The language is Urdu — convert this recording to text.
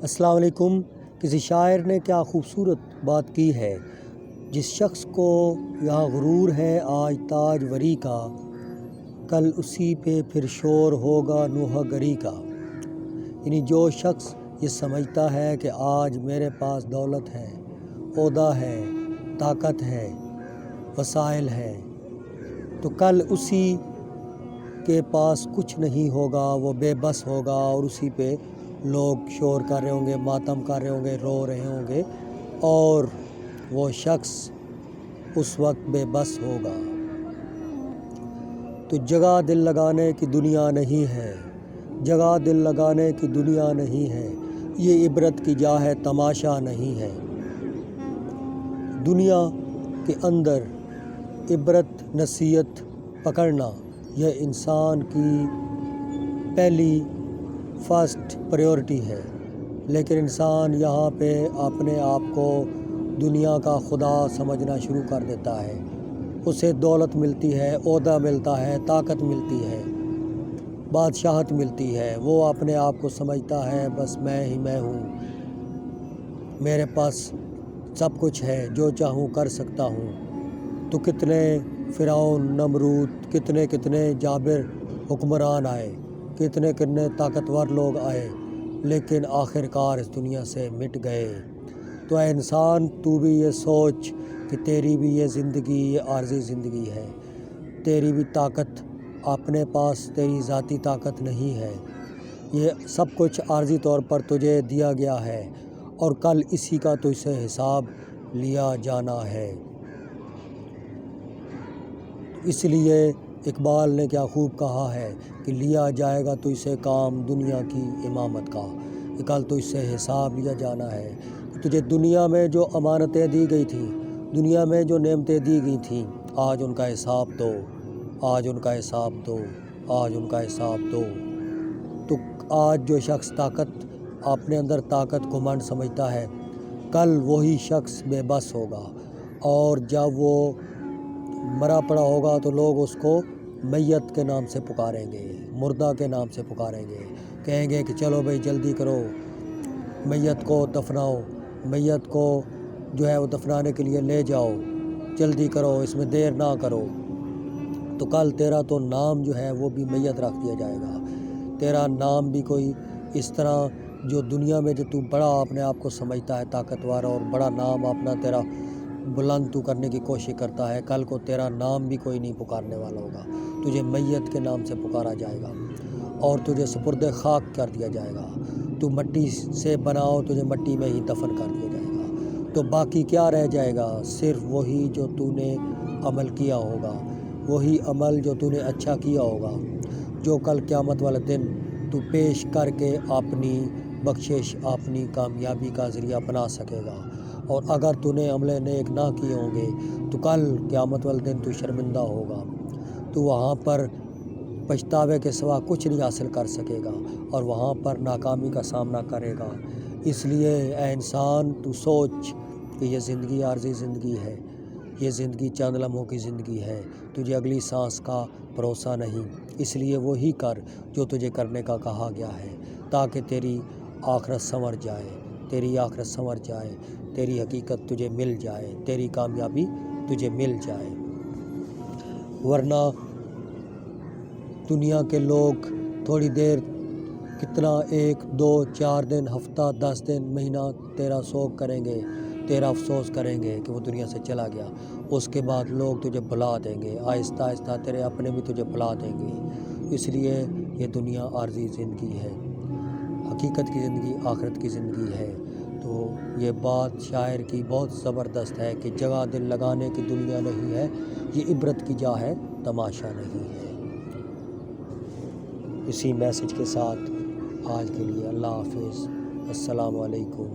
السلام علیکم۔ کسی شاعر نے کیا خوبصورت بات کی ہے، جس شخص کو یہاں غرور ہے آج تاج وری کا، کل اسی پہ پھر شور ہوگا نوحہ گری کا۔ یعنی جو شخص یہ سمجھتا ہے کہ آج میرے پاس دولت ہے، عہدہ ہے، طاقت ہے، وسائل ہے، تو کل اسی کے پاس کچھ نہیں ہوگا، وہ بے بس ہوگا اور اسی پہ لوگ شور کر رہے ہوں گے، ماتم کر رہے ہوں گے، رو رہے ہوں گے اور وہ شخص اس وقت بے بس ہوگا۔ تو جگہ دل لگانے کی دنیا نہیں ہے، جگہ دل لگانے کی دنیا نہیں ہے، یہ عبرت کی جا ہے تماشا نہیں ہے۔ دنیا کے اندر عبرت نصیحت پکڑنا یہ انسان کی پہلی فرسٹ پریورٹی ہے، لیکن انسان یہاں پہ اپنے آپ کو دنیا کا خدا سمجھنا شروع کر دیتا ہے۔ اسے دولت ملتی ہے، عہدہ ملتا ہے، طاقت ملتی ہے، بادشاہت ملتی ہے، وہ اپنے آپ کو سمجھتا ہے بس میں ہی میں ہوں، میرے پاس سب کچھ ہے، جو چاہوں کر سکتا ہوں۔ تو کتنے فرعون، نمرود، کتنے جابر حکمران آئے، کتنے طاقتور لوگ آئے، لیکن آخر کار اس دنیا سے مٹ گئے۔ تو اے انسان، تو بھی یہ سوچ کہ تیری بھی یہ زندگی یہ عارضی زندگی ہے، تیری بھی طاقت اپنے پاس تیری ذاتی طاقت نہیں ہے، یہ سب کچھ عارضی طور پر تجھے دیا گیا ہے اور کل اسی کا تجھ سے حساب لیا جانا ہے۔ اس لیے اقبال نے کیا خوب کہا ہے کہ لیا جائے گا تجھ سے کام دنیا کی امامت کا، کہ کل تجھ سے حساب لیا جانا ہے۔ تجھے دنیا میں جو امانتیں دی گئی تھیں، دنیا میں جو نعمتیں دی گئی تھیں، آج ان کا حساب دو، آج ان کا حساب دو، آج ان کا حساب دو۔ تو آج جو شخص طاقت اپنے اندر طاقت گھمنڈ سمجھتا ہے، کل وہی شخص بے بس ہوگا، اور جب وہ مرا پڑا ہوگا تو لوگ اس کو میت کے نام سے پکاریں گے، مردہ کے نام سے پکاریں گے، کہیں گے کہ چلو بھائی جلدی کرو، میت کو دفناؤ، میت کو جو ہے وہ دفنانے کے لیے لے جاؤ، جلدی کرو، اس میں دیر نہ کرو۔ تو کل تیرا تو نام جو ہے وہ بھی میت رکھ دیا جائے گا، تیرا نام بھی کوئی اس طرح جو دنیا میں جو تو بڑا اپنے آپ کو سمجھتا ہے طاقتور اور بڑا نام اپنا تیرا بلند تو کرنے کی کوشش کرتا ہے، کل کو تیرا نام بھی کوئی نہیں پکارنے والا ہوگا، تجھے میت کے نام سے پکارا جائے گا اور تجھے سپرد خاک کر دیا جائے گا۔ تو مٹی سے بناؤ، تجھے مٹی میں ہی دفن کر دیا جائے گا۔ تو باقی کیا رہ جائے گا؟ صرف وہی جو تو نے عمل کیا ہوگا، وہی عمل جو تو نے اچھا کیا ہوگا، جو کل قیامت والے دن تو پیش کر کے اپنی بخشش، اپنی کامیابی کا ذریعہ بنا سکے گا۔ اور اگر تو نے عمل نیک نہ کیے ہوں گے تو کل قیامت والے دن تو شرمندہ ہوگا، تو وہاں پر پچھتاوے کے سوا کچھ نہیں حاصل کر سکے گا اور وہاں پر ناکامی کا سامنا کرے گا۔ اس لیے اے انسان، تو سوچ کہ یہ زندگی عارضی زندگی ہے، یہ زندگی چند لمحوں کی زندگی ہے، تجھے اگلی سانس کا بھروسہ نہیں، اس لیے وہی کر جو تجھے کرنے کا کہا گیا ہے، تاکہ تیری آخرت سنور جائے، تیری آخرت سنور جائے، تیری حقیقت تجھے مل جائے، تیری کامیابی تجھے مل جائے۔ ورنہ دنیا کے لوگ تھوڑی دیر کتنا 1 2 4 دن، ہفتہ، 10 دن، مہینہ تیرا سوگ کریں گے، تیرا افسوس کریں گے کہ وہ دنیا سے چلا گیا، اس کے بعد لوگ تجھے بھلا دیں گے، آہستہ آہستہ تیرے اپنے بھی تجھے بھلا دیں گے۔ اس لیے یہ دنیا عارضی زندگی ہے، حقیقت کی زندگی آخرت کی زندگی ہے۔ تو یہ بات شاعر کی بہت زبردست ہے کہ جگہ دل لگانے کی دنیا نہیں ہے، یہ عبرت کی جا ہے تماشا نہیں ہے۔ اسی میسج کے ساتھ آج کے لیے اللہ حافظ، السلام علیکم۔